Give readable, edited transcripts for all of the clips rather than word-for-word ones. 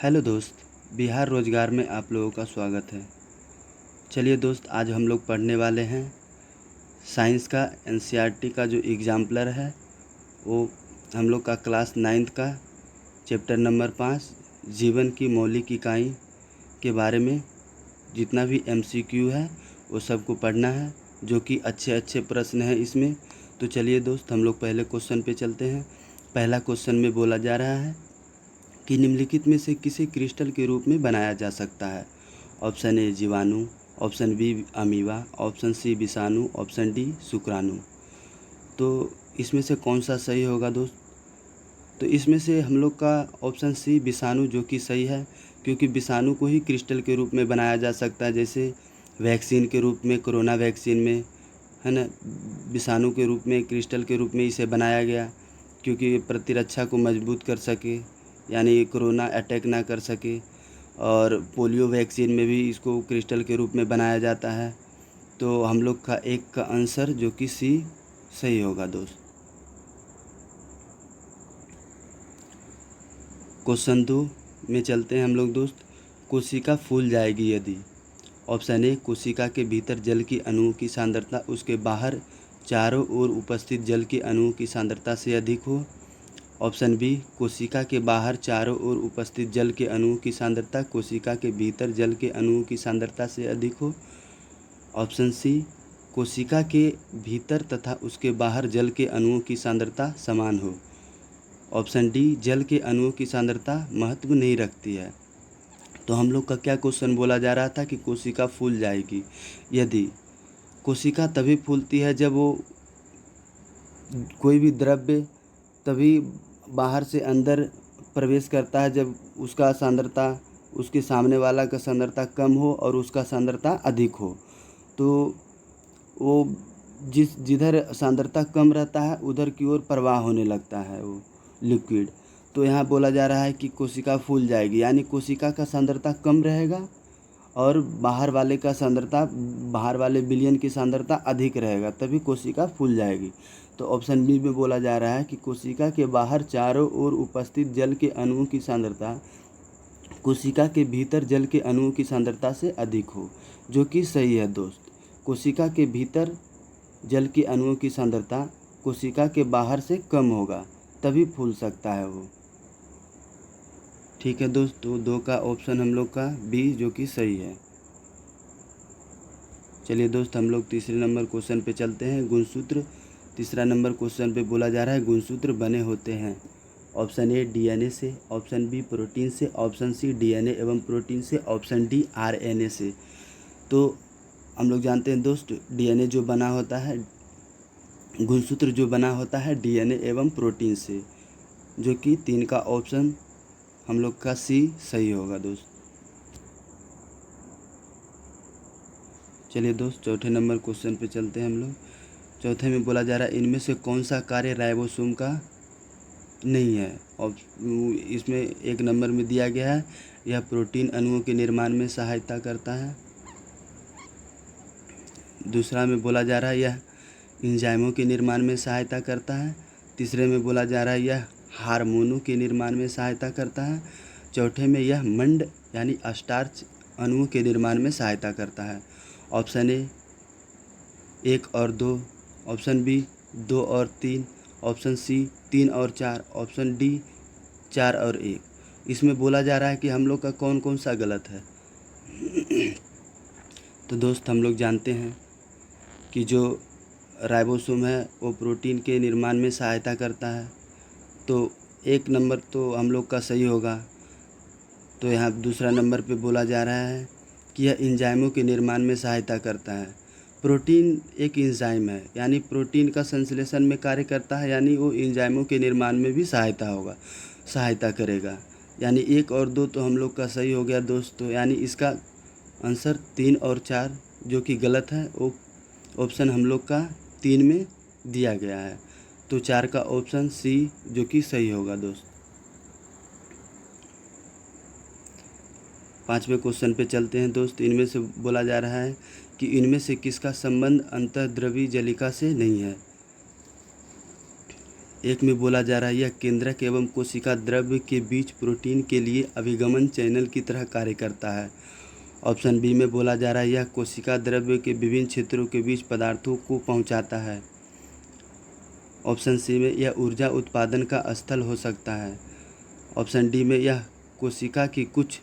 Hello दोस्त। बिहार रोजगार में आप लोगों का स्वागत है। चलिए दोस्त, आज हम लोग पढ़ने वाले हैं साइंस का एनसीईआरटी का जो एग्जाम्पलर है वो हम लोग का क्लास 9th का चैप्टर नंबर 5 जीवन की मौलिक इकाई के बारे में जितना भी एमसीक्यू है वो सबको पढ़ना है, जो कि अच्छे अच्छे प्रश्न हैं इसमें। तो चलिए दोस्त, हम लोग पहले क्वेश्चन पे चलते हैं। पहला क्वेश्चन में बोला जा रहा है कि निम्नलिखित में से किसे क्रिस्टल के रूप में बनाया जा सकता है। ऑप्शन ए जीवाणु, option B amoeba, option C विषाणु, ऑप्शन डी शुक्राणु। तो इसमें से कौन सा सही होगा दोस्त? तो इसमें से हम लोग का ऑप्शन सी विषाणु जो कि सही है, क्योंकि विषाणु को ही क्रिस्टल के रूप में बनाया जा सकता है। जैसे वैक्सीन के रूप में, कोरोना वैक्सीन में, है ना, विषाणु के रूप में, क्रिस्टल के रूप में इसे बनाया गया, क्योंकि प्रतिरक्षा को मजबूत कर सके, यानी कोरोना अटैक ना कर सके। और पोलियो वैक्सीन में भी इसको क्रिस्टल के रूप में बनाया जाता है। तो हम लोग का एक का आंसर जो कि सी सही होगा दोस्त। क्वेश्चन 2 में चलते हैं हम लोग दोस्त। कोशिका फूल जाएगी यदि। ऑप्शन ए कोशिका के भीतर जल की अणुओं की सांद्रता उसके बाहर चारों ओर उपस्थित जल के अणुओं की सांद्रता से अधिक हो। ऑप्शन बी कोशिका के बाहर चारों ओर उपस्थित जल के अणुओं की सांद्रता कोशिका के भीतर जल के अणुओं की सांद्रता से अधिक हो। ऑप्शन सी कोशिका के भीतर तथा उसके बाहर जल के अणुओं की सांद्रता समान हो। ऑप्शन डी जल के अणुओं की सांद्रता महत्व नहीं रखती है। तो हम लोग का क्या क्वेश्चन बोला जा रहा था कि कोशिका फूल जाएगी यदि। कोशिका तभी फूलती है जब वो कोई भी द्रव्य तभी बाहर से अंदर प्रवेश करता है जब उसका सांद्रता उसके सामने वाला का सांद्रता कम हो और उसका सांद्रता अधिक हो। तो वो जिधर सांद्रता कम रहता है उधर की ओर प्रवाह होने लगता है वो लिक्विड। तो यहाँ बोला जा रहा है कि कोशिका फूल जाएगी, यानी कोशिका का सांद्रता कम रहेगा और बाहर वाले विलयन की सांद्रता अधिक रहेगा, तभी कोशिका फूल जाएगी। तो ऑप्शन बी में बोला जा रहा है कि कोशिका के बाहर चारों ओर उपस्थित जल के अणुओं की सांद्रता कोशिका के भीतर जल के अणुओं की सांद्रता से अधिक हो, जो कि सही है दोस्त। कोशिका के भीतर जल के अणुओं की सांद्रता कोशिका के बाहर से कम होगा, तभी फूल सकता है वो। ठीक है दोस्त, तो 2 का ऑप्शन हम लोग का बी जो कि सही है। चलिए दोस्त, हम लोग तीसरे नंबर क्वेश्चन पे चलते हैं। गुणसूत्र तीसरा नंबर क्वेश्चन पे बोला जा रहा है गुणसूत्र बने होते हैं। ऑप्शन ए डीएनए से, ऑप्शन बी प्रोटीन से, ऑप्शन सी डीएनए एवं प्रोटीन से, ऑप्शन डी आरएनए से। तो हम लोग जानते हैं दोस्त, डीएनए जो बना होता है, गुणसूत्र जो बना होता है डीएनए एवं प्रोटीन से, जो कि 3 का ऑप्शन हम लोग का सी सही होगा दोस्त। चलिए दोस्त, चौथे नंबर क्वेश्चन पे चलते हैं हम लोग। चौथे में बोला जा रहा है इनमें से कौन सा कार्य राइबोसोम का नहीं है। और इसमें 1 नंबर में दिया गया है यह प्रोटीन अणुओं के निर्माण में सहायता करता है। दूसरा में बोला जा रहा है यह एंजाइमों के निर्माण में सहायता करता है। तीसरे में बोला जा रहा है यह हार्मोनों के निर्माण में सहायता करता है। चौथे में यह मंड यानी स्टार्च अणुओं के निर्माण में सहायता करता है। ऑप्शन ए 1 और 2, ऑप्शन बी 2 और 3, ऑप्शन सी 3 और 4, ऑप्शन डी 4 और 1। इसमें बोला जा रहा है कि हम लोग का कौन कौन सा गलत है। तो दोस्त, हम लोग जानते हैं कि जो राइबोसोम है वो प्रोटीन के निर्माण में सहायता करता है। तो 1 नंबर तो हम लोग का सही होगा। तो यहाँ दूसरा नंबर पे बोला जा रहा है कि यह एंजाइमों के निर्माण में सहायता करता है। प्रोटीन एक एंजाइम है, यानी प्रोटीन का संश्लेषण में कार्य करता है, यानी वो एंजाइमों के निर्माण में भी सहायता करेगा। यानी 1 और 2 तो हम लोग का सही हो गया दोस्तों। यानी इसका आंसर 3 और 4 जो कि गलत है, वो ऑप्शन हम लोग का 3 में दिया गया है। तो 4 का ऑप्शन सी जो कि सही होगा दोस्त। 5वें क्वेश्चन पे चलते हैं दोस्त। इनमें से बोला जा रहा है कि इनमें से किसका संबंध अंतःद्रवी जलिका से नहीं है। एक में बोला जा रहा है यह केंद्रक एवं कोशिका द्रव्य के बीच प्रोटीन के लिए अभिगमन चैनल की तरह कार्य करता है। ऑप्शन बी में बोला जा रहा है यह कोशिका द्रव्य के विभिन्न क्षेत्रों के बीच पदार्थों को पहुंचाता है। ऑप्शन सी में यह ऊर्जा उत्पादन का स्थल हो सकता है। ऑप्शन डी में यह कोशिका की कुछ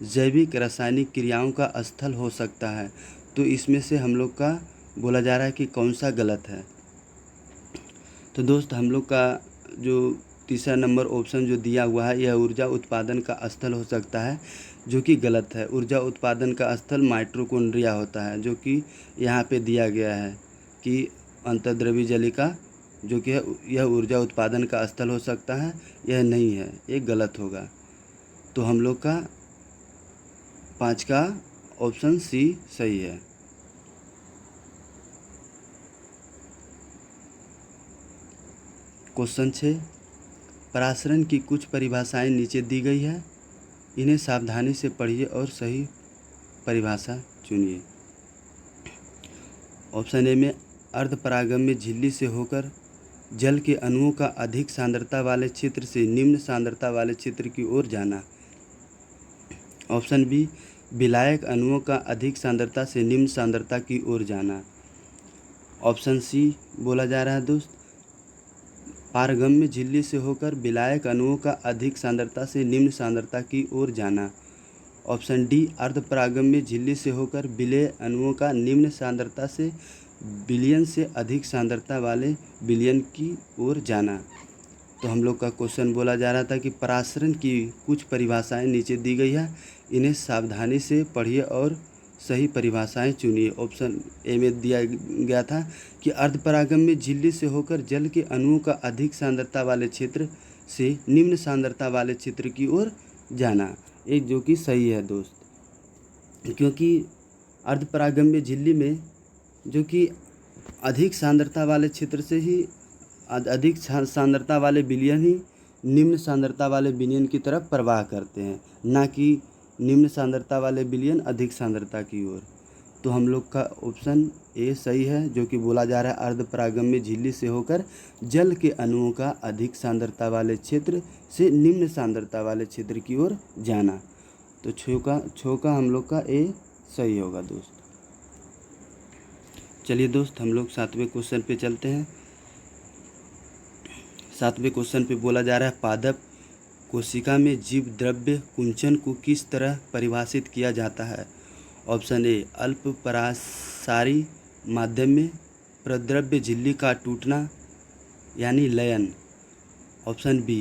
जैविक रासायनिक क्रियाओं का स्थल हो सकता है। तो इसमें से हम लोग का बोला जा रहा है कि कौन सा गलत है। तो दोस्त हम लोग का जो तीसरा नंबर ऑप्शन जो दिया हुआ है यह ऊर्जा उत्पादन का स्थल हो सकता है, जो कि गलत है। ऊर्जा उत्पादन का स्थल माइटोकॉन्ड्रिया होता है, जो कि यहाँ पे दिया गया है कि अंतर्द्रव्य जलिका जो कि है यह ऊर्जा उत्पादन का स्थल हो सकता है, यह नहीं है, ये गलत होगा। तो हम लोग का 5 का ऑप्शन सी सही है। क्वेश्चन 6, परासरण की कुछ परिभाषाएं नीचे दी गई है, इन्हें सावधानी से पढ़िए और सही परिभाषा चुनिए। ऑप्शन ए में अर्धपरागम्य झिल्ली से होकर जल के अणुओं का अधिक सांद्रता वाले क्षेत्र से निम्न सांद्रता वाले क्षेत्र की ओर जाना। ऑप्शन बी विलायक अणुओं का अधिक सांद्रता से निम्न सांद्रता की ओर जाना। ऑप्शन सी बोला जा रहा है दोस्त पारगम्य झिल्ली से होकर विलायक अणुओं का अधिक सांद्रता से निम्न सांद्रता की ओर जाना। ऑप्शन डी अर्धपरागम्य झिल्ली से होकर विलेय अणुओं का निम्न सांद्रता से बिलियन से अधिक सांद्रता वाले बिलियन की ओर जाना। तो हम लोग का क्वेश्चन बोला जा रहा था कि परासरण की कुछ परिभाषाएं नीचे दी गई है, इन्हें सावधानी से पढ़िए और सही परिभाषाएं चुनिए। ऑप्शन ए में दिया गया था कि अर्धपरागम्य झिल्ली से होकर जल के अणुओं का अधिक सांद्रता वाले क्षेत्र से निम्न सांद्रता वाले क्षेत्र की ओर जाना, एक जो कि सही है दोस्त, क्योंकि अर्धपरागम्य झिल्ली में जो कि अधिक सांद्रता वाले क्षेत्र से ही अधिक सांद्रता वाले विलयन ही निम्न सांद्रता वाले विलयन की तरफ प्रवाह करते हैं, ना कि निम्न सांद्रता वाले विलयन अधिक सांद्रता की ओर। तो हम लोग का ऑप्शन ए सही है, जो कि बोला जा रहा है अर्धपरागम्य झिल्ली से होकर जल के अणुओं का अधिक सांद्रता वाले क्षेत्र से निम्न सांद्रता वाले क्षेत्र की ओर जाना। तो छो का हम लोग का ए सही होगा दोस्त। चलिए दोस्त हम लोग 7वें क्वेश्चन पे चलते हैं। 7वें क्वेश्चन पे बोला जा रहा है पादप कोशिका में जीव द्रव्य कुंचन को किस तरह परिभाषित किया जाता है। ऑप्शन ए अल्प परासारी माध्यम में प्रद्रव्य झिल्ली का टूटना यानी लयन। ऑप्शन बी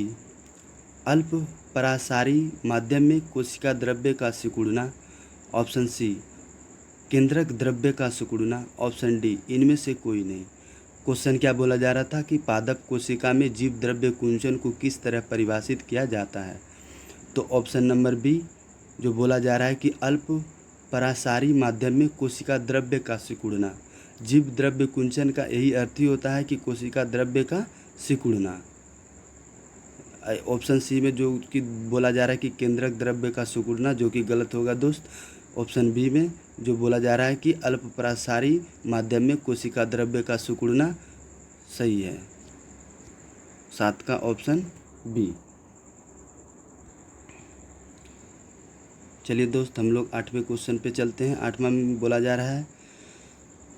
अल्प परासारी माध्यम में कोशिका द्रव्य का सिकुड़ना। ऑप्शन सी केंद्रक द्रव्य का सिकुड़ना। ऑप्शन डी इनमें से कोई नहीं। क्वेश्चन क्या बोला जा रहा था कि पादप कोशिका में जीव द्रव्य कुंचन को किस तरह परिभाषित किया जाता है। तो ऑप्शन नंबर बी जो बोला जा रहा है कि अल्प परासारी माध्यम में कोशिका द्रव्य का सिकुड़ना। जीव द्रव्य कुंचन का यही अर्थ ही होता है कि कोशिका द्रव्य का सिकुड़ना। ऑप्शन सी में जो कि बोला जा रहा है कि केंद्रक द्रव्य का सिकुड़ना, जो कि गलत होगा दोस्त। ऑप्शन बी में जो बोला जा रहा है कि अल्प परासारी माध्यम में कोशिका द्रव्य का सिकुड़ना सही है। 7 का ऑप्शन बी। चलिए दोस्त हम लोग 8वें क्वेश्चन पे चलते हैं। 8वां में बोला जा रहा है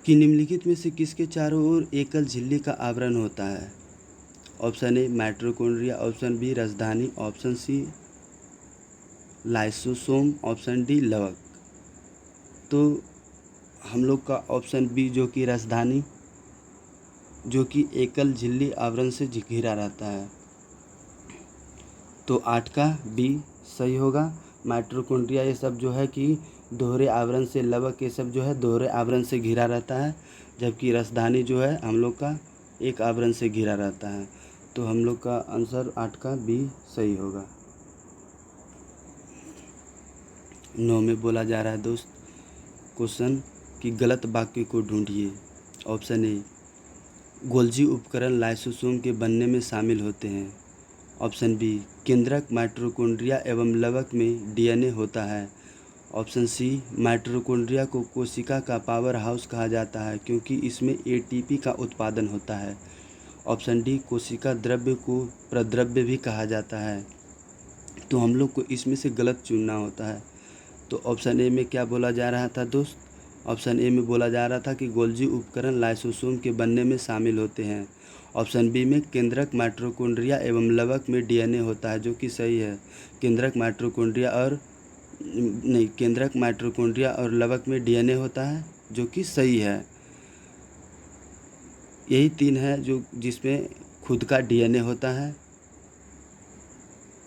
कि निम्नलिखित में से किसके चारों ओर एकल झिल्ली का आवरण होता है। Option A mitochondria. Option B राजधानी। Option C lysosome. Option D लवक। तो हम लोग का ऑप्शन बी जो कि राजधानी, जो कि एकल झिल्ली आवरण से घिरा रहता है, तो 8 का बी सही होगा। माइटोकॉन्ड्रिया ये सब जो है कि दोहरे आवरण से, लवक ये सब जो है दोहरे आवरण से घिरा रहता है, जबकि राजधानी जो है हम लोग का एक आवरण से घिरा रहता है। तो हम लोग का आंसर 8 का बी सही होगा। 9 में बोला जा रहा है दोस्त क्वेश्चन कि गलत वाक्य को ढूंढिए। ऑप्शन ए गोल्जी उपकरण लाइसोसोम के बनने में शामिल होते हैं। ऑप्शन बी केंद्रक माइटोकॉन्ड्रिया एवं लवक में डीएनए होता है। ऑप्शन सी माइटोकॉन्ड्रिया को कोशिका का पावर हाउस कहा जाता है क्योंकि इसमें एटीपी का उत्पादन होता है। ऑप्शन डी, कोशिका द्रव्य को प्रद्रव्य भी कहा जाता है। तो हम लोग को इसमें से गलत चुनना होता है। तो ऑप्शन ए में क्या बोला जा रहा था दोस्त? ऑप्शन ए में बोला जा रहा था कि गोल्जी उपकरण लाइसोसोम के बनने में शामिल होते हैं। ऑप्शन बी में केंद्रक माइटोकॉन्ड्रिया एवं लवक में डीएनए होता है, जो कि सही है। केंद्रक माइटोकॉन्ड्रिया और नहीं, केंद्रक माइटोकॉन्ड्रिया और लवक में डीएनए होता है, जो कि सही है। यही तीन है जो जिसमें खुद का डीएनए होता है।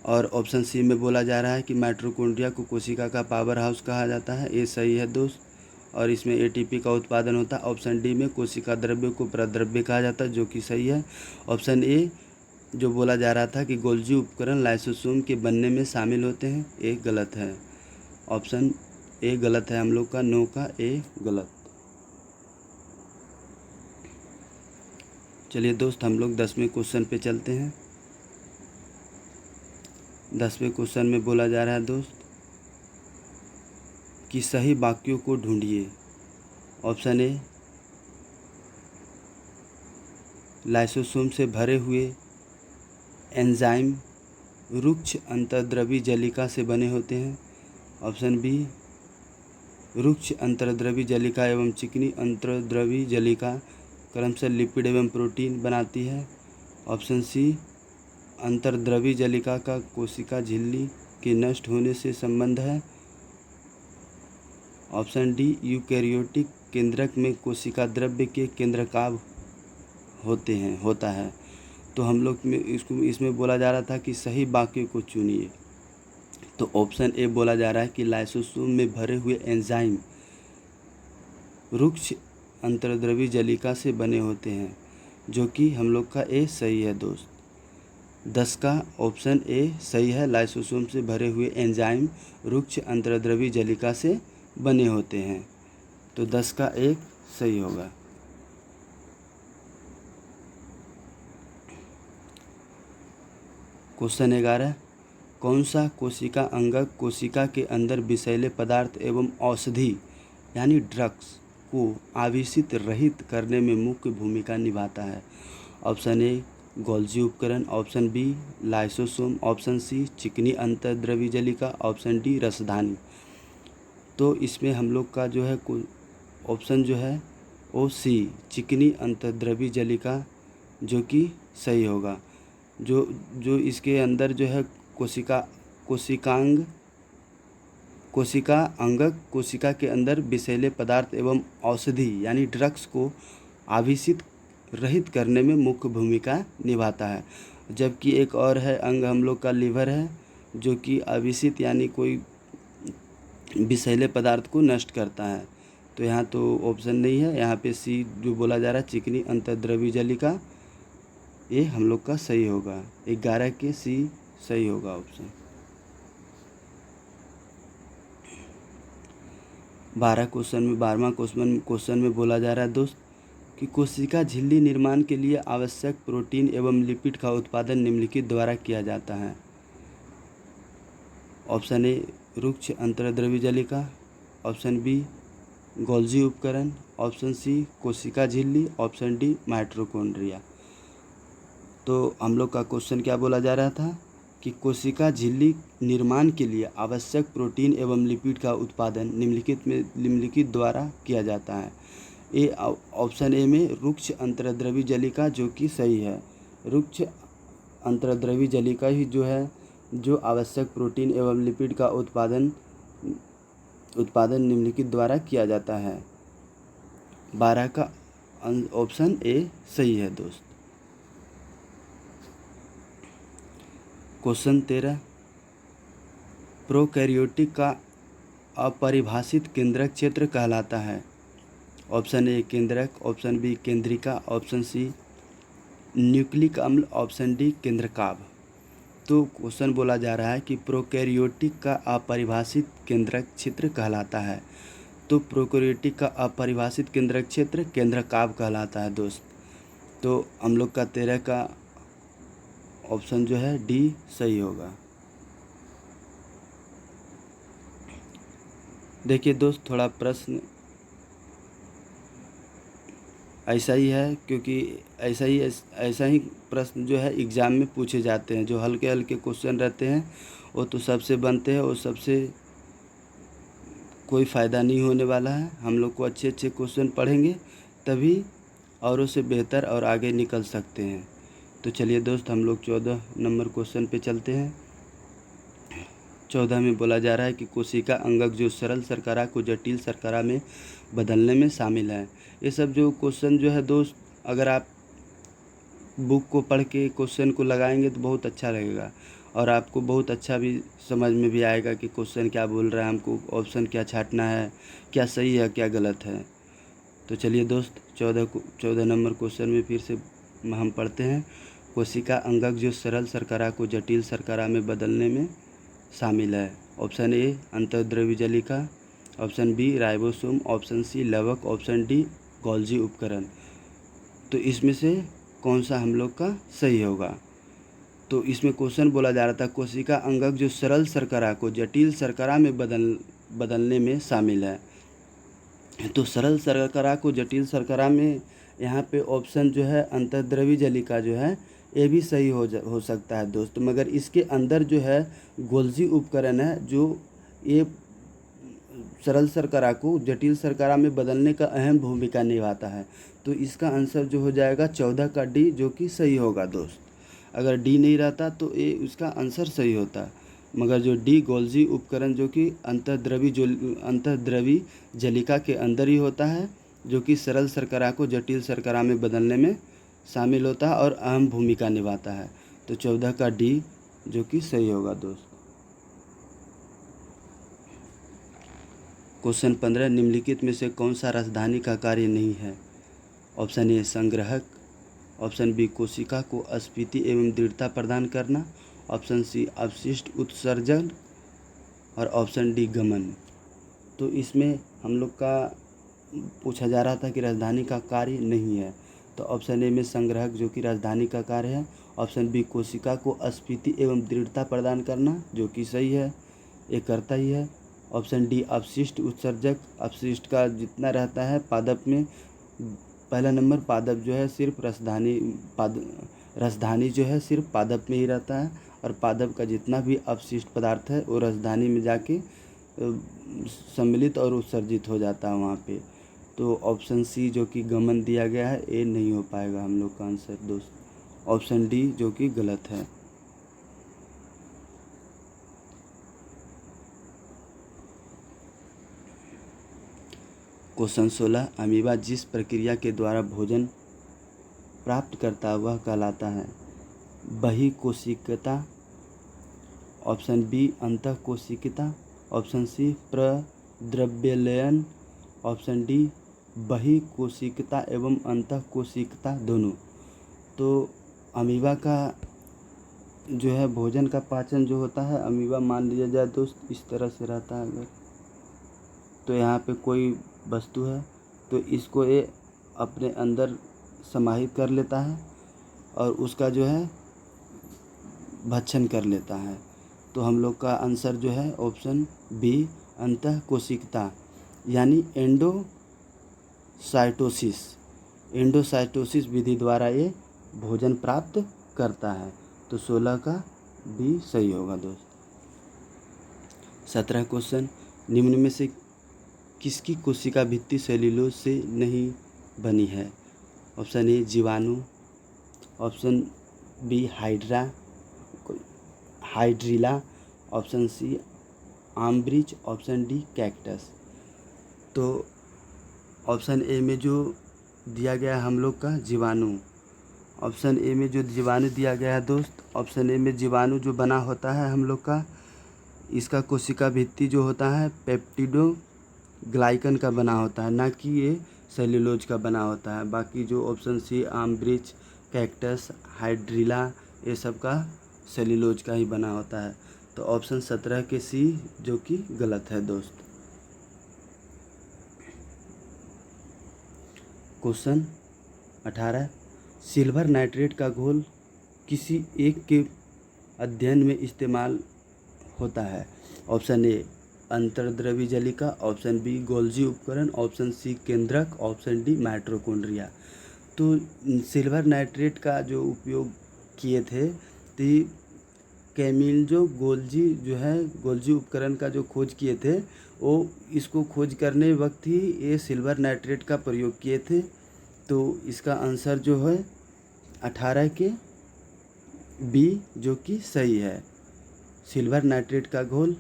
और ऑप्शन सी में बोला जा रहा है कि माइटोकॉन्ड्रिया को कोशिका का पावर हाउस कहा जाता है, ये सही है दोस्त। और इसमें एटीपी का उत्पादन होता है। ऑप्शन डी में कोशिका द्रव्य को प्रद्रव्य कहा जाता है, जो कि सही है। ऑप्शन ए जो बोला जा रहा था कि गोल्जी उपकरण लाइसोसोम के बनने में शामिल होते हैं, ये गलत है। ऑप्शन ए गलत है हम लोग का, नो का ए गलत। चलिए दोस्त, हम लोग 10वें क्वेश्चन पे चलते हैं। 10वें क्वेश्चन में बोला जा रहा है दोस्त कि सही वाक्यों को ढूंढिए। ऑप्शन ए, लाइसोसोम से भरे हुए एंजाइम रुक्ष अंतर्द्रवी जलिका से बने होते हैं। ऑप्शन बी, रुक्ष अंतर्द्रवी जलिका एवं चिकनी अंतर्द्रवी जलिका क्रमशः लिपिड एवं प्रोटीन बनाती है। ऑप्शन सी, अंतर्द्रवी जलिका का कोशिका झिल्ली के नष्ट होने से संबंध है। ऑप्शन डी, यूकैरियोटिक केंद्रक में कोशिका द्रव्य के केंद्रकाभ होता है। तो हम लोग में इसमें बोला जा रहा था कि सही वाक्य को चुनिए। तो ऑप्शन ए बोला जा रहा है कि लाइसोसोम में भरे हुए एंजाइम रुक्ष अंतर्द्रवी जलिका से बने होते हैं, जो कि हम लोग का ए सही है दोस्त। 10 का ऑप्शन ए सही है। लाइसोसोम से भरे हुए एंजाइम रुक्ष अंतर्द्रवी जलिका से बने होते हैं। तो 10 का एक सही होगा। क्वेश्चन 11, कौन सा कोशिका अंगक कोशिका के अंदर विषैले पदार्थ एवं औषधि यानी ड्रग्स को आवेशित रहित करने में मुख्य भूमिका निभाता है? ऑप्शन ए, गोल्जी उपकरण। Option B, lysosome. Option C, चिकनी अंतर्द्रवी जलिका। Option D, रसधानी। तो इसमें हम लोग का जो है ऑप्शन जो है ओ सी, चिकनी अंतर्द्रवी जलिका, जो कि सही होगा। जो इसके अंदर जो है कोशिका अंगक कोशिका के अंदर विषैले पदार्थ एवं औषधि यानी ड्रग्स को आवेशित रहित करने में मुख्य भूमिका निभाता है। जबकि एक और है अंग हम लोग का लीवर है, जो कि आवेशित यानी कोई विषैले पदार्थ को नष्ट करता है। तो यहाँ तो ऑप्शन नहीं है, यहाँ पे सी जो बोला जा रहा है चिकनी अंतर्द्रवी जलिका, ये हम लोग का सही होगा। 11 के सी सही होगा ऑप्शन। 12वां क्वेश्चन में बोला जा रहा है दोस्त कि कोशिका झिल्ली निर्माण के लिए आवश्यक प्रोटीन एवं लिपिड का उत्पादन निम्नलिखित द्वारा किया जाता है। ऑप्शन ए, रुक्ष अंतर्द्रवी जलिका। ऑप्शन बी, गोल्जी उपकरण। ऑप्शन सी, कोशिका झिल्ली। Option D, mitochondria. तो हम लोग का क्वेश्चन क्या बोला जा रहा था कि कोशिका झिल्ली निर्माण के लिए आवश्यक प्रोटीन एवं लिपिड का उत्पादन निम्नलिखित द्वारा किया जाता है। ए ऑप्शन ए में रुक्ष अंतर्द्रवी जलिका, जो कि सही है। रुक्ष अंतर्द्रवी जलिका ही जो है जो आवश्यक प्रोटीन एवं लिपिड का उत्पादन निम्नलिखित द्वारा किया जाता है। 12 का ऑप्शन ए सही है दोस्त। क्वेश्चन 13, प्रोकैरियोटिक का अपरिभाषित केंद्रक क्षेत्र कहलाता है। ऑप्शन ए, केंद्रक। ऑप्शन बी, केंद्रिका। ऑप्शन सी, न्यूक्लिक अम्ल। ऑप्शन डी, केंद्रकाभ। तो क्वेश्चन बोला जा रहा है कि प्रोकैरियोटिक का अपरिभाषित केंद्रक क्षेत्र कहलाता है। तो प्रोकैरियोटिक का अपरिभाषित केंद्रक क्षेत्र केंद्रकाभ कहलाता है दोस्त। तो हम लोग का 13 का ऑप्शन जो है डी सही होगा। देखिए दोस्त, थोड़ा प्रश्न ऐसा ही है, क्योंकि ऐसा ही प्रश्न जो है एग्ज़ाम में पूछे जाते हैं। जो हल्के हल्के क्वेश्चन रहते हैं वो तो सबसे बनते हैं, और सबसे कोई फ़ायदा नहीं होने वाला है। हम लोग को अच्छे अच्छे क्वेश्चन पढ़ेंगे तभी औरों से बेहतर और आगे निकल सकते हैं। तो चलिए दोस्त, हम लोग 14 नंबर क्वेश्चन पे चलते हैं। 14 में बोला जा रहा है कि कोशिका अंगक जो सरल शर्करा को जटिल शर्करा में बदलने में शामिल है। ये सब जो क्वेश्चन जो है दोस्त, अगर आप बुक को पढ़ के क्वेश्चन को लगाएंगे तो बहुत अच्छा लगेगा, और आपको बहुत अच्छा भी समझ में भी आएगा कि क्वेश्चन क्या बोल रहा है, हमको ऑप्शन क्या छांटना है, क्या सही है क्या गलत है। तो चलिए दोस्त, 14 नंबर क्वेश्चन में फिर से हम पढ़ते हैं। कोशिका अंगक जो सरल शर्करा को जटिल शर्करा में बदलने में शामिल है। ऑप्शन ए अंतर्द्रव्य जलिका, option B ribosome, option C लवक, ऑप्शन डी गोल्जी उपकरण। तो इसमें से कौन सा हम लोग का सही होगा? तो इसमें क्वेश्चन बोला जा रहा था कोशिका अंगक जो सरल शर्करा को जटिल शर्करा में बदलने में शामिल है। तो सरल शर्करा को जटिल शर्करा में यहाँ पे ऑप्शन जो है अंतर्द्रव्य जलिका जो है ये भी सही हो सकता है दोस्त, मगर इसके अंदर जो है गोल्जी उपकरण है जो ये सरल शर्करा को जटिल शर्करा में बदलने का अहम भूमिका निभाता है। तो इसका आंसर जो हो जाएगा 14 का डी, जो कि सही होगा दोस्त। अगर डी नहीं रहता तो ये उसका आंसर सही होता, मगर जो डी गोल्जी उपकरण जो कि अंतर्द्रव्य जलिका के अंदर ही होता है, जो कि सरल शर्करा को जटिल शर्करा में बदलने में शामिल होता है और अहम भूमिका निभाता है। तो 14 का डी जो कि सही होगा दोस्त। क्वेश्चन 15, निम्नलिखित में से कौन सा राजधानी का कार्य नहीं है? ऑप्शन ए संग्रहक, ऑप्शन बी कोशिका को अस्फीति एवं दृढ़ता प्रदान करना, ऑप्शन सी अपशिष्ट उत्सर्जन, और ऑप्शन डी गमन। तो इसमें हम लोग का पूछा जा रहा था कि राजधानी का कार्य नहीं है। तो ऑप्शन ए में संग्रहक जो कि राजधानी का कार्य है, ऑप्शन बी कोशिका को अस्फीति एवं दृढ़ता प्रदान करना जो कि सही है, ये करता ही है। ऑप्शन डी अपशिष्ट उत्सर्जक, अपशिष्ट का जितना रहता है पादप में, पहला नंबर पादप जो है सिर्फ रसधानी जो है सिर्फ पादप में ही रहता है, और पादप का जितना भी अपशिष्ट पदार्थ है वो रसधानी में जाके सम्मिलित और उत्सर्जित हो जाता है वहाँ पे। तो ऑप्शन सी जो कि गमन दिया गया है ये नहीं हो पाएगा हम लोग का आंसर दोस्त। ऑप्शन डी जो कि गलत है। क्वेश्चन 16, अमीबा जिस प्रक्रिया के द्वारा भोजन प्राप्त करता है वह कहलाता है बहिकोशिकता, ऑप्शन बी अंतःकोशिकता, ऑप्शन सी प्रद्रव्यलयन, ऑप्शन डी बहिकोशिकता एवं अंतःकोशिकता दोनों। तो अमीबा का जो है भोजन का पाचन जो होता है, अमीबा मान लिया जाए दोस्त इस तरह से रहता है। अगर तो यहाँ पे कोई वस्तु है तो इसको ये अपने अंदर समाहित कर लेता है और उसका जो है भक्षण कर लेता है। तो हम लोग का आंसर जो है ऑप्शन बी अंतःकोशिकता यानी एंडोसाइटोसिस विधि द्वारा ये भोजन प्राप्त करता है। तो 16 का बी सही होगा दोस्त। 17 क्वेश्चन, निम्न में से किसकी कोशिका भित्ति सेल्यूलोज से नहीं बनी है? ऑप्शन ए जीवाणु, option B hydrilla, option C आमब्रिज, ऑप्शन डी कैक्टस। तो ऑप्शन ए में जो दिया गया है हम लोग का जीवाणु, ऑप्शन ए में जो जीवाणु दिया गया है दोस्त, ऑप्शन ए में जीवाणु जो बना होता है हम लोग का, इसका कोशिका भित्ति जो होता है पेप्टिडो ग्लाइकन का बना होता है, ना कि ये सेल्यूलोज का बना होता है। बाकी जो ऑप्शन सी आमब्रिज, कैक्टस, हाइड्रिला ये सब का सेल्यूलोज का ही बना होता है। तो ऑप्शन 17 के सी जो कि गलत है दोस्त। क्वेश्चन 18, सिल्वर नाइट्रेट का घोल किसी एक के अध्ययन में इस्तेमाल होता है? ऑप्शन ए अंतर्द्रव्य जलिका, ऑप्शन बी गोल्जी उपकरण, ऑप्शन सी केंद्रक, ऑप्शन डी माइटोकॉन्ड्रिया। तो सिल्वर नाइट्रेट का जो उपयोग किए थे, तो कैमिल्लो गोल्जी जो है, गोल्जी उपकरण का जो खोज किए थे, वो इसको खोज करने वक्त ही ये सिल्वर नाइट्रेट का प्रयोग किए थे। तो इसका आंसर जो है 18 के बी जो कि सही है। सिल्वर नाइट्रेट का घोल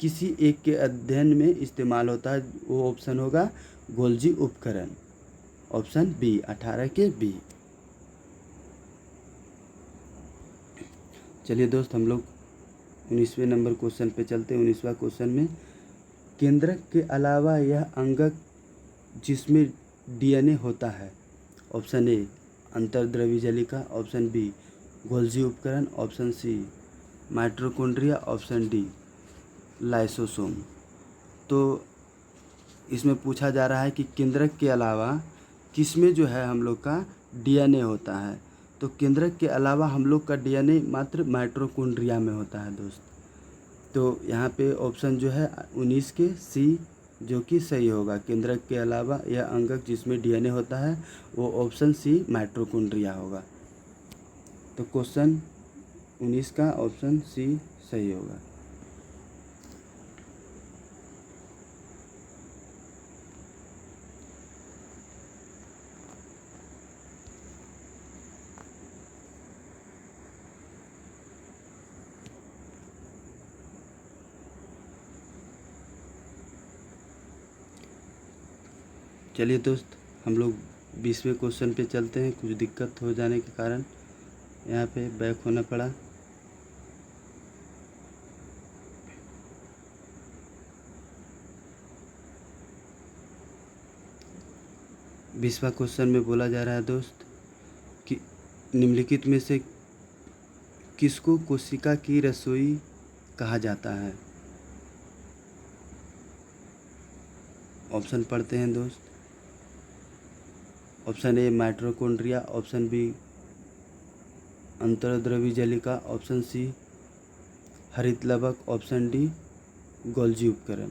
किसी एक के अध्ययन में इस्तेमाल होता है, वो ऑप्शन होगा गोल्जी उपकरण, ऑप्शन बी 18 के बी। चलिए दोस्त, हम लोग 19वें नंबर क्वेश्चन पे चलते हैं। 19वां क्वेश्चन में, केंद्रक के अलावा यह अंगक जिसमें डीएनए होता है, ऑप्शन ए अंतर्द्रवी जलिका, ऑप्शन बी गोल्जी उपकरण, option C mitochondria, option D lysosome. तो इसमें पूछा जा रहा है कि केंद्रक के अलावा किसमें जो है हम लोग का डीएनए होता है। तो केंद्रक के अलावा हम लोग का डीएनए मात्र माइटोकॉन्ड्रिया में होता है दोस्त। तो यहाँ पे ऑप्शन जो है 19 के सी जो कि सही होगा। केंद्रक के अलावा यह अंगक जिसमें डीएनए होता है, वो ऑप्शन सी माइटोकॉन्ड्रिया होगा। तो क्वेश्चन 19 का ऑप्शन सी सही होगा। चलिए दोस्त, हम लोग 20वें क्वेश्चन पे चलते हैं। कुछ दिक्कत हो जाने के कारण यहाँ पे बैक होना पड़ा। बीसवां क्वेश्चन में बोला जा रहा है दोस्त कि निम्नलिखित में से किसको कोशिका की रसोई कहा जाता है। ऑप्शन पढ़ते हैं दोस्त। Option A mitochondria, option B अंतर्द्रवी जलिका, ऑप्शन सी हरित लवक, ऑप्शन डी गोल्जी उपकरण।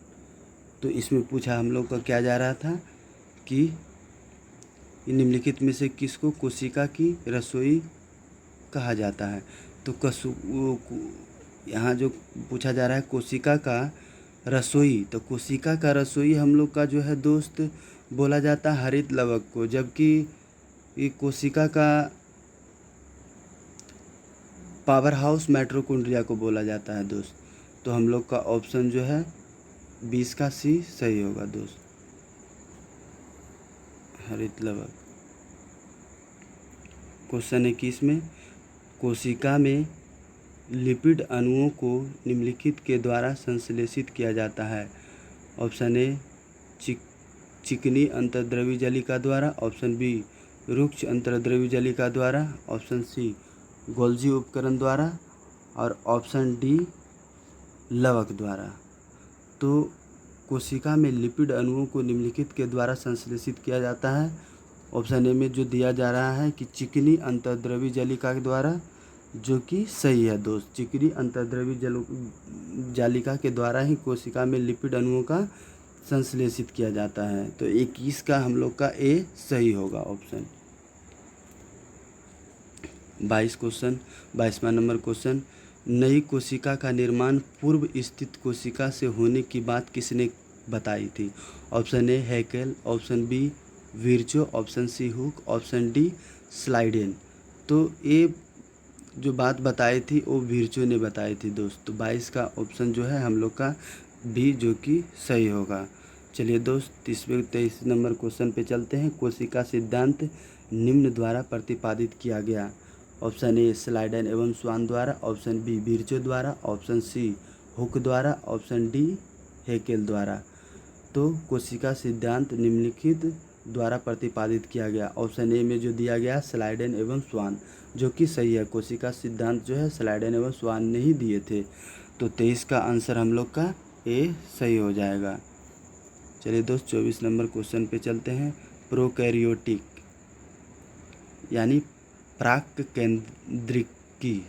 तो इसमें पूछा हम लोग का क्या जा रहा था कि निम्नलिखित में से किसको कोशिका की रसोई कहा जाता है। तो यहाँ जो पूछा जा रहा है कोशिका का रसोई, तो कोशिका का रसोई हम लोग का जो है दोस्त बोला जाता है हरित लवक को, जबकि ये कोशिका का पावर हाउस माइटोकॉन्ड्रिया को बोला जाता है दोस्त। तो हम लोग का ऑप्शन जो है 20 का सी सही होगा दोस्त, हरित लवक। क्वेश्चन 21 में, कोशिका में लिपिड अणुओं को निम्नलिखित के द्वारा संश्लेषित किया जाता है। ऑप्शन ए चिकनी अंतर्द्रवी जलिका द्वारा, ऑप्शन बी रुक्ष अंतर्द्रवी जलिका द्वारा, ऑप्शन सी गोल्जी उपकरण द्वारा, और ऑप्शन डी लवक द्वारा। तो कोशिका में लिपिड अणुओं को निम्नलिखित के द्वारा संश्लेषित किया जाता है। ऑप्शन ए में जो दिया जा रहा है कि चिकनी अंतर्द्रवी जलिका के द्वारा, जो कि सही है दोस्त। चिकनी अंतर्द्रवी जालिका के द्वारा ही कोशिका में लिपिड अणुओं का संश्लेषित किया जाता है। तो 21 का हम लोग का ए सही होगा ऑप्शन। 22वां नंबर क्वेश्चन, नई कोशिका का निर्माण पूर्व स्थित कोशिका से होने की बात किसने बताई थी। Option A Haeckel, option B Virchow, option C Hooke, option D Schleiden. तो ये जो बात बताई थी वो विर्चो ने बताई थी दोस्त। तो 22 का ऑप्शन जो है हम लोग का बी जो कि सही होगा। चलिए दोस्त, 23 नंबर क्वेश्चन पे चलते हैं। कोशिका सिद्धांत निम्न द्वारा प्रतिपादित किया गया। ऑप्शन ए स्लाइडेन एवं स्वान द्वारा, ऑप्शन बी विर्चो द्वारा, ऑप्शन सी हुक द्वारा, ऑप्शन डी हैकेल द्वारा। तो कोशिका सिद्धांत निम्नलिखित द्वारा प्रतिपादित किया गया। ऑप्शन ए में जो दिया गया स्लाइडेन एवं स्वान, जो कि सही है। कोशिका सिद्धांत जो है स्लाइडेन एवं स्वान ने ही दिए थे। तो 23 का आंसर हम लोग का ए सही हो जाएगा। चलिए दोस्त, 24 नंबर क्वेश्चन पे चलते हैं। प्रोकैरियोटिक यानी प्राक केंद्रिकी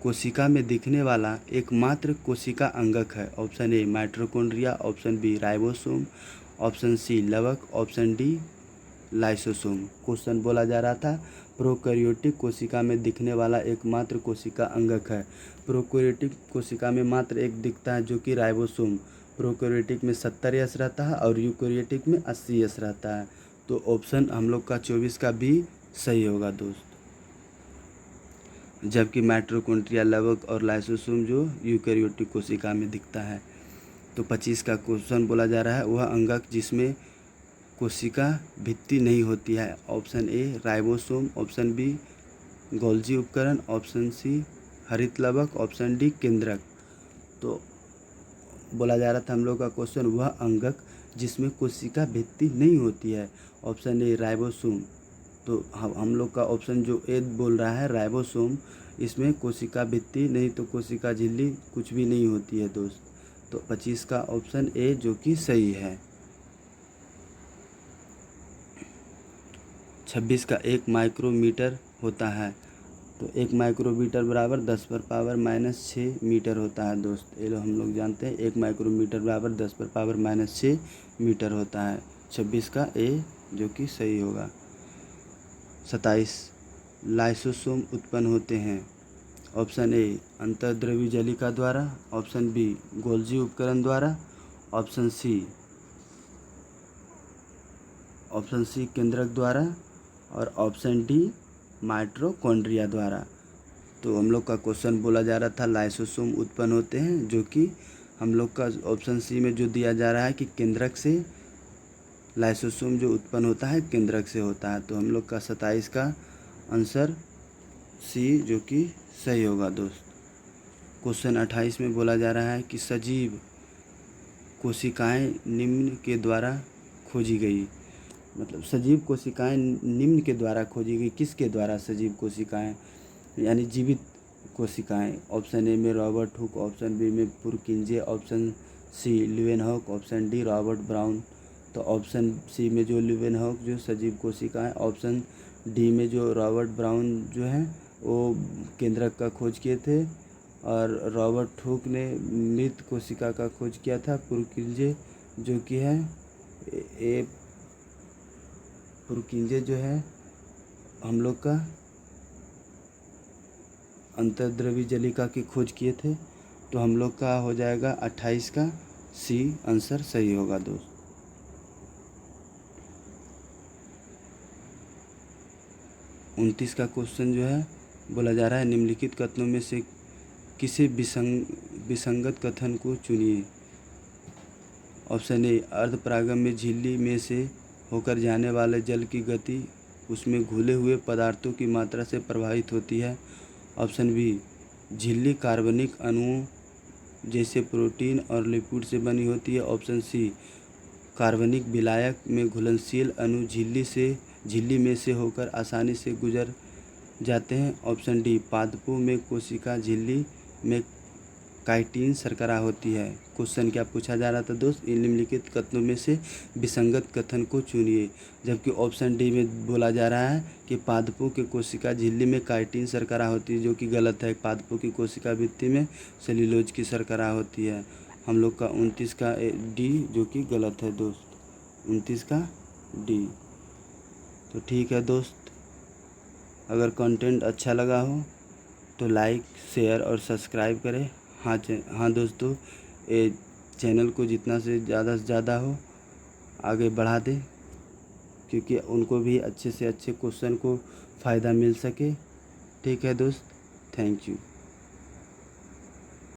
कोशिका में दिखने वाला एकमात्र कोशिका अंगक है। Option A mitochondria, option B ribosome, option C लवक, ऑप्शन डी लाइसोसोम। क्वेश्चन बोला जा रहा था प्रोकैरियोटिक कोशिका में दिखने वाला एकमात्र कोशिका अंगक है। प्रोकैरियोटिक कोशिका में मात्र एक दिखता है जो कि राइबोसोम। प्रोकैरियोटिक में 70 यश रहता है और यूकैरियोटिक में 80 यश रहता है। तो ऑप्शन हम लोग का 24 का भी सही होगा दोस्त। जबकि माइटोकॉन्ड्रिया लवक और लाइसोसोम जो यूकैरियोटिक कोशिका में दिखता है। तो 25 का क्वेश्चन बोला जा रहा है वह अंगक जिसमें कोशिका भित्ति नहीं होती है। Option A ribosome, option B Golgi उपकरण, ऑप्शन सी हरित लवक, ऑप्शन डी केंद्रक। तो बोला जा रहा था हम लोग का क्वेश्चन वह अंगक जिसमें कोशिका भित्ति नहीं होती है। Option A ribosome. तो हम लोग का ऑप्शन जो ए बोल रहा है राइबोसोम, इसमें कोशिका भित्ति नहीं तो कोशिका झिल्ली कुछ भी नहीं होती है दोस्त। तो 25 का ऑप्शन ए जो कि सही है। 26 का 1 माइक्रोमीटर होता है। तो 1 माइक्रोमीटर बराबर 10⁻⁻6 मीटर होता है दोस्त। ये हम लोग जानते हैं 1 माइक्रोमीटर बराबर 10⁻⁻6 मीटर होता है। 26 का ए जो कि सही होगा। 27 लाइसोसोम उत्पन्न होते हैं। ऑप्शन ए अंतर्द्रव्य जलिका द्वारा, ऑप्शन बी गोल्जी उपकरण द्वारा, ऑप्शन सी केंद्रक द्वारा और ऑप्शन डी माइटोकॉन्ड्रिया द्वारा। तो हम लोग का क्वेश्चन बोला जा रहा था लाइसोसोम उत्पन्न होते हैं, जो कि हम लोग का ऑप्शन सी में जो दिया जा रहा है कि केंद्रक से लाइसोसोम जो उत्पन्न होता है केंद्रक से होता है। तो हम लोग का 27 का आंसर सी जो कि सही होगा दोस्त। क्वेश्चन 28 में बोला जा रहा है कि सजीव कोशिकाएं निम्न के द्वारा खोजी गई। मतलब सजीव कोशिकाएं निम्न के द्वारा खोजी गई। किसके द्वारा सजीव कोशिकाएं यानी जीवित कोशिकाएं? ऑप्शन ए में रॉबर्ट हुक, ऑप्शन बी में Purkinje, option C Leeuwenhoek, option D Robert Brown. तो ऑप्शन सी में जो लीवेनहॉक जो सजीव कोशिकाएं, ऑप्शन डी में जो रॉबर्ट ब्राउन जो है वो केंद्रक का खोज किए थे, और रॉबर्ट हुक ने मृत कोशिका का खोज किया था। पुरकिंजे जो कि है पुरकिंजे जो है हम लोग का अंतर्द्रव्य जलिका की खोज किए थे। तो हम लोग का हो जाएगा 28 का सी आंसर सही होगा दोस्त। 29 का क्वेश्चन जो है बोला जा रहा है निम्नलिखित कथनों में से किसी विसंगत कथन को चुनिए। ऑप्शन ए अर्धपरागम में झिल्ली में से होकर जाने वाले जल की गति उसमें घुले हुए पदार्थों की मात्रा से प्रभावित होती है। ऑप्शन बी झिल्ली कार्बनिक अणुओं जैसे प्रोटीन और लिपिड से बनी होती है। ऑप्शन सी कार्बनिक विलायक में घुलनशील अणु झिल्ली में से होकर आसानी से गुजर जाते हैं। ऑप्शन डी पादपों में कोशिका झिल्ली में काइटिन शर्करा होती है। क्वेश्चन क्या पूछा जा रहा था दोस्त? इन निम्नलिखित कथनों में से विसंगत कथन को चुनिए। जबकि ऑप्शन डी में बोला जा रहा है कि पादपों की कोशिका झिल्ली में काइटिन शर्करा होती है, जो कि गलत है। पादपों की कोशिका भित्ति में सेल्यूलोज की शर्करा होती है। हम लोग का 29 का डी जो कि गलत है दोस्त। 29 का डी। तो ठीक है दोस्त, अगर कंटेंट अच्छा लगा हो तो लाइक शेयर और सब्सक्राइब करें। हाँ दोस्तों, ये चैनल को जितना से ज़्यादा हो आगे बढ़ा दें, क्योंकि उनको भी अच्छे से अच्छे क्वेश्चन को फ़ायदा मिल सके। ठीक है दोस्त, थैंक यू।